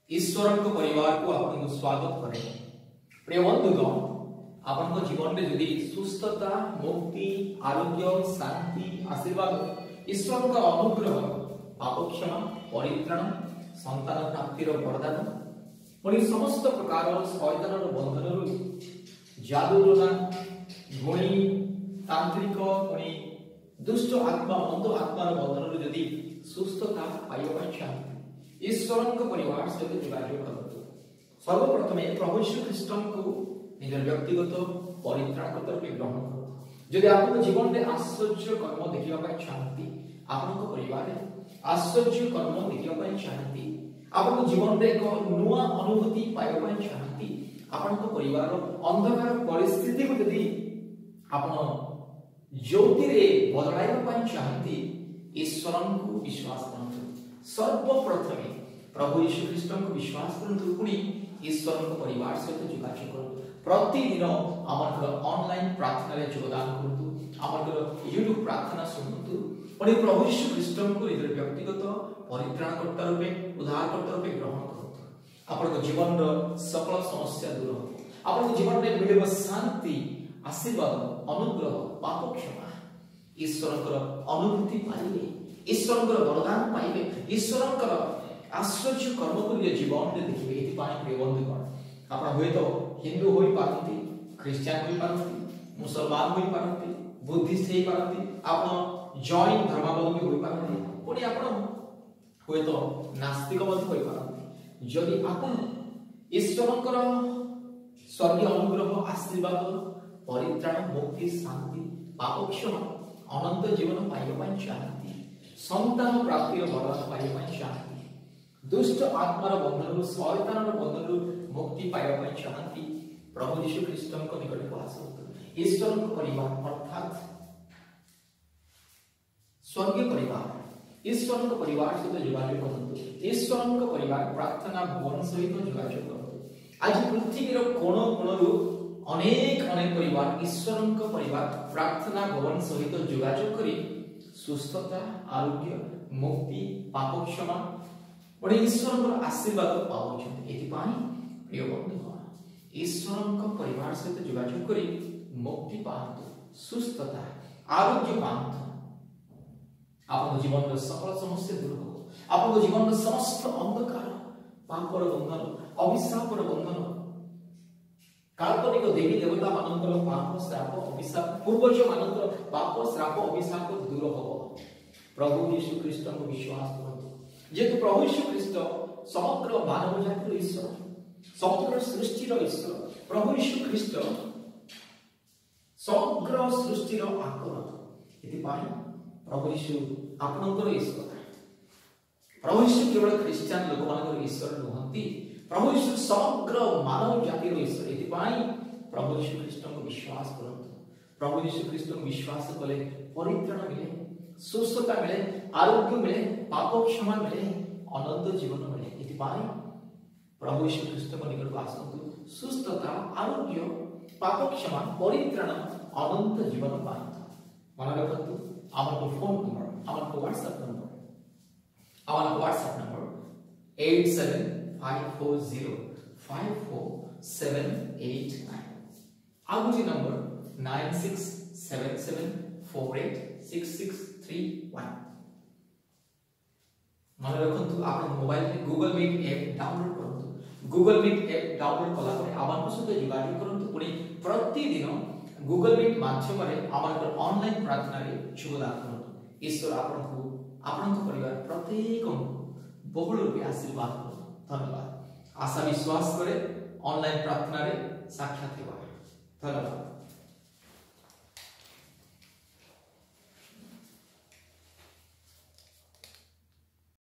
ईश्वर परिवार को आपको स्वागत करे। प्रिय बंधुगण, आपन जीवन में यदि सुस्थता, मुक्ति, आरोग्य, शांति, आशीर्वाद, ईश्वर का अनुग्रह, पाप क्षमा, परित्राण, संतान प्राप्तिर वरदान, पुणी समस्त प्रकार शैतान बंधन, जादूटोना, गुणी, तांत्रिक, पुणी दुष्ट आत्मा, मंद आत्मार बंधन यदि सुस्थता पाइबा चाहते ईश्वर परिवार सहित जोगाजोग करतु। सर्वप्रथमे प्रभु यीशु ख्रीष्ट को निज व्यक्तिगत परित्राणकर्ता रूपे ग्रहण करतु। जदि आप जीवन में आश्चर्य कर्म देखा चाहती, आपन परिवार आश्चर्य कर्म देखा चाहती, आप जीवन में एक नुआ अनुभूति पाइबा चाहती, आपन परिवार अंधकार परिस्थिति को यदि आप ज्योति रे बदलाइबा चाहती, ईश्वर को विश्वास करतु। सर्वप्रथमे प्रभु यीशु ख्रीष्ट को विश्वास करतु, पुणी ईश्वर परिवार सहित जोगाजोग करतु। प्रतिदिन आमर ऑनलाइन प्रार्थना रे योगदान करतु, आमर यूट्यूब प्रार्थना सुनतु, पुणी प्रभु यीशु ख्रीष्ट को निज व्यक्तिगत परित्राणकर्ता रूपे, उद्धारकर्ता रूपे ग्रहण करतु। आपन जीवन सकल समस्या दूर हो, आपन जीवन में मिले शांति, आशीर्वाद, अनुग्रह, पाप क्षमा, ईश्वर अनुभूति पाइबे, ईश्वर वरदान पाइबे, ईश्वर आश्चर्य कर्म को जीवन में देखिए। प्रिय बंधुगण, आप हुए तो हिंदू हो पारती, ख्रिस्टियान हो पारती, मुसलमान हो पारती, बुद्धिस्ट हो पारती, आप जैन धर्मावलंबी हो पारती, पुणी आप हुए तो नास्तिक हो पारती। जदि आप ईश्वर स्वर्गीय अनुग्रह, आशीर्वाद, परित्राण, मुक्ति, शांति, पाप क्षमा, अनंत जीवन पाइबा चाहती, संतान प्राप्तिर वरदान पाइबा चाहती, दुष्ट आत्मार बंधन, शैतान बंधन मुक्ति पाइबा चाहती, प्रभु यीशु ख्रीष्ट निकट को आसतु। ईश्वर परिवार अर्थात स्वर्गीय परिवार, ईश्वर परिवार सहित जोगाजोग करतु। ईश्वर परिवार प्रार्थना भवन सहित जोगाजोग करतु। आज पृथ्वीर कोण कोणरू अनेक अनेक परिवार ईश्वर परिवार प्रार्थना भवन सहित जोगाजोग करी सुस्थता, आरोग्य, मुक्ति, पाप क्षमा, और ईश्वर आशीर्वाद पाउछन। एथिपाई प्रिय बंधुगण, ईश्वर परिवार सहित जोगाजोग करी मुक्ति पातु, सुस्थता, आरोग्य पातु। आपन जीवन सकल समस्या दूर हो, आपन जीवन समस्त अंधकार, पापर बंधन, अभिशापर बंधन, काल्पनिक देवी देवता मानकर पाप श्राप अभिशाप, पूर्वज मानकर पाप श्राप अभिशाप दूर हो। प्रभु यीशु ख्रीष्ट को विश्वास करतु। जेतु प्रभु यीशु ख्रीष्ट समग्र मानव जातिर ईश्वर, समग्र सृष्टिर ईश्वर, प्रभु यीशु ख्रीष्ट समग्र सृष्टिर आकर। एथिपाई प्रभु यीशु आपनकर ईश्वर। प्रभु यीशु केवल ख्रिस्टियान लोक मानकर ईश्वर नुहंती, प्रभु यीशु समग्र मानव जातिर ईश्वर। एथिपाई प्रभु यीशु ख्रीष्ट को विश्वास करतु। प्रभु यीशु ख्रीष्ट को विश्वास कले परित्राण मिले, सुस्थता मिले, आरोग्य मिले, पाप क्षमा मिले, अनंत जीवन मिले। एथिपाई प्रभु यीशु ख्रीष्ट को निकट को आसतु। सुस्थता, आरोग्य, पाप क्षमा, परित्राण, अनंत जीवन पाइतु। मन रखतु, आमर फोन नंबर, आमर व्हाट्सएप नंबर, आमर व्हाट्सएप नंबर 8754054789। आगुची नंबर 9677486631। मन रखतु, आप मोबाइल में गूगल मीट ऐप डाउनलोड करतु। गूगल मीट ऐप डाउनलोड कला परे आमान सहित जोगाजोग करतु। पुणी प्रतिदिन गूगल मीट माध्यम रे आमान ऑनलाइन प्रार्थना रे योगदान करतु। ईश्वर आपनको आपन परिवार प्रत्येक बहुल रूपे आशीर्वाद करतु। धन्यवाद। आशा विश्वास करे ऑनलाइन प्रार्थना रे साक्षात हेबा। धन्यवाद।